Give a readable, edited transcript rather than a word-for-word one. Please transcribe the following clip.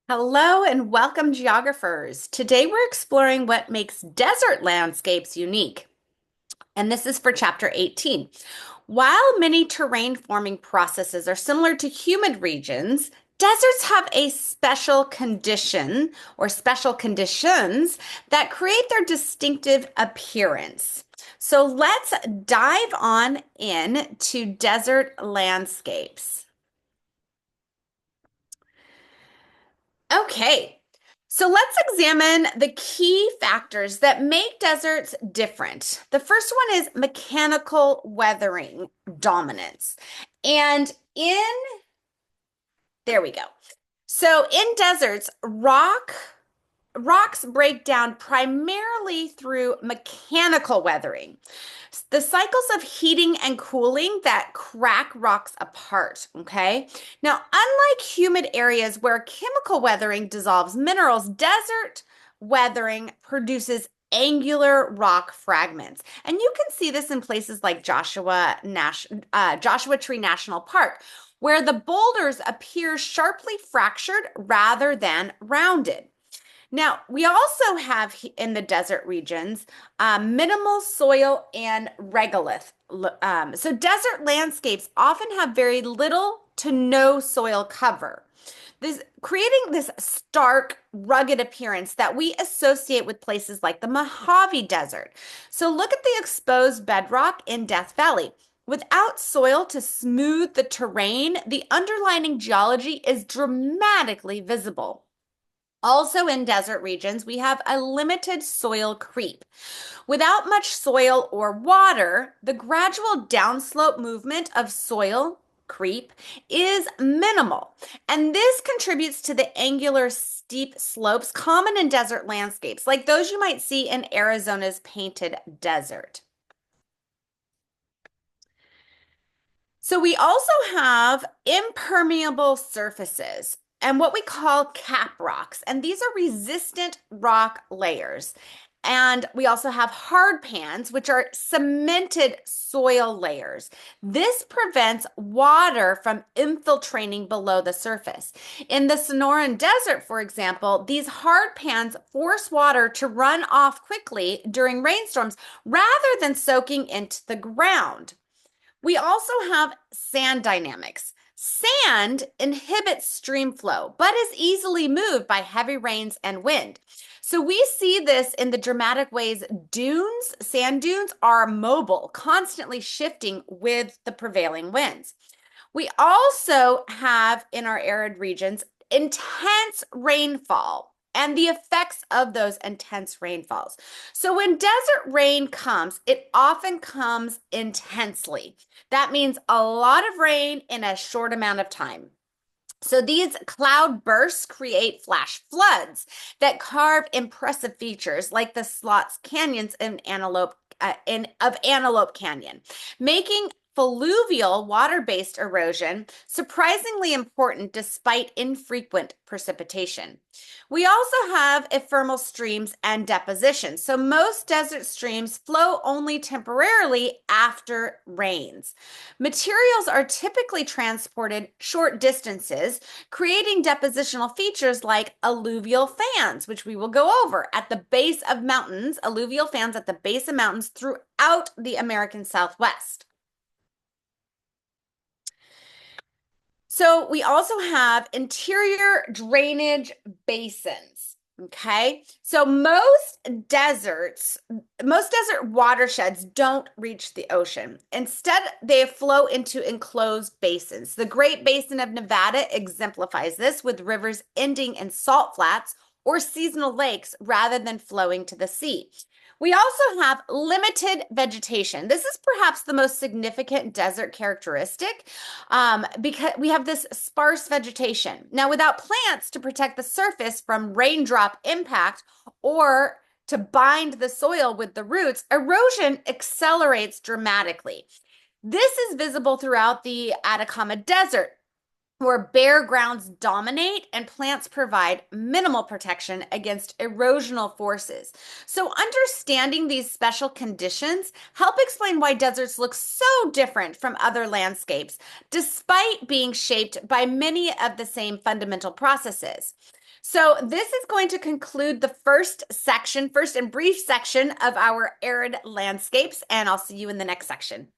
Hello and welcome, geographers. Today we're exploring what makes desert landscapes unique, and this is for chapter 18. While many terrain forming processes are similar to humid regions, deserts have a special condition or special conditions that create their distinctive appearance. So let's dive on in to desert landscapes. Okay, so let's examine the key factors that make deserts different. The first one is mechanical weathering dominance. And there we go. So in deserts, rocks break down primarily through mechanical weathering. The cycles of heating and cooling that crack rocks apart, okay? Now, unlike humid areas where chemical weathering dissolves minerals, desert weathering produces angular rock fragments. And you can see this in places like Joshua Tree National Park, where the boulders appear sharply fractured rather than rounded. Now, we also have in the desert regions minimal soil and regolith. So, desert landscapes often have very little to no soil cover. Creating this stark, rugged appearance that we associate with places like the Mojave Desert. So, look at the exposed bedrock in Death Valley. Without soil to smooth the terrain, the underlying geology is dramatically visible. Also, in desert regions, we have a limited soil creep. Without much soil or water, the gradual downslope movement of soil creep is minimal. And this contributes to the angular steep slopes common in desert landscapes, like those you might see in Arizona's Painted Desert. So we also have impermeable surfaces and what we call cap rocks. And these are resistant rock layers. And we also have hard pans, which are cemented soil layers. This prevents water from infiltrating below the surface. In the Sonoran Desert, for example, these hard pans force water to run off quickly during rainstorms rather than soaking into the ground. We also have sand dynamics. Sand inhibits stream flow, but is easily moved by heavy rains and wind. So we see this in the dramatic ways sand dunes are mobile, constantly shifting with the prevailing winds. We also have in our arid regions intense rainfall and the effects of those intense rainfalls. So when desert rain comes, it often comes intensely. That means a lot of rain in a short amount of time. So these cloud bursts create flash floods that carve impressive features like the slots canyons in Antelope Canyon, making fluvial water-based erosion surprisingly important despite infrequent precipitation. We also have ephemeral streams and deposition. So most desert streams flow only temporarily after rains. Materials are typically transported short distances, creating depositional features like alluvial fans, which we will go over at the base of mountains, alluvial fans at the base of mountains throughout the American Southwest. So we also have interior drainage basins. Okay. So most desert watersheds don't reach the ocean. Instead, they flow into enclosed basins. The Great Basin of Nevada exemplifies this with rivers ending in salt flats or seasonal lakes rather than flowing to the sea. We also have limited vegetation. This is perhaps the most significant desert characteristic because we have this sparse vegetation. Now, without plants to protect the surface from raindrop impact or to bind the soil with the roots, erosion accelerates dramatically. This is visible throughout the Atacama Desert, where bare grounds dominate and plants provide minimal protection against erosional forces. So, understanding these special conditions help explain why deserts look so different from other landscapes, despite being shaped by many of the same fundamental processes. So, this is going to conclude the first and brief section of our arid landscapes, and I'll see you in the next section.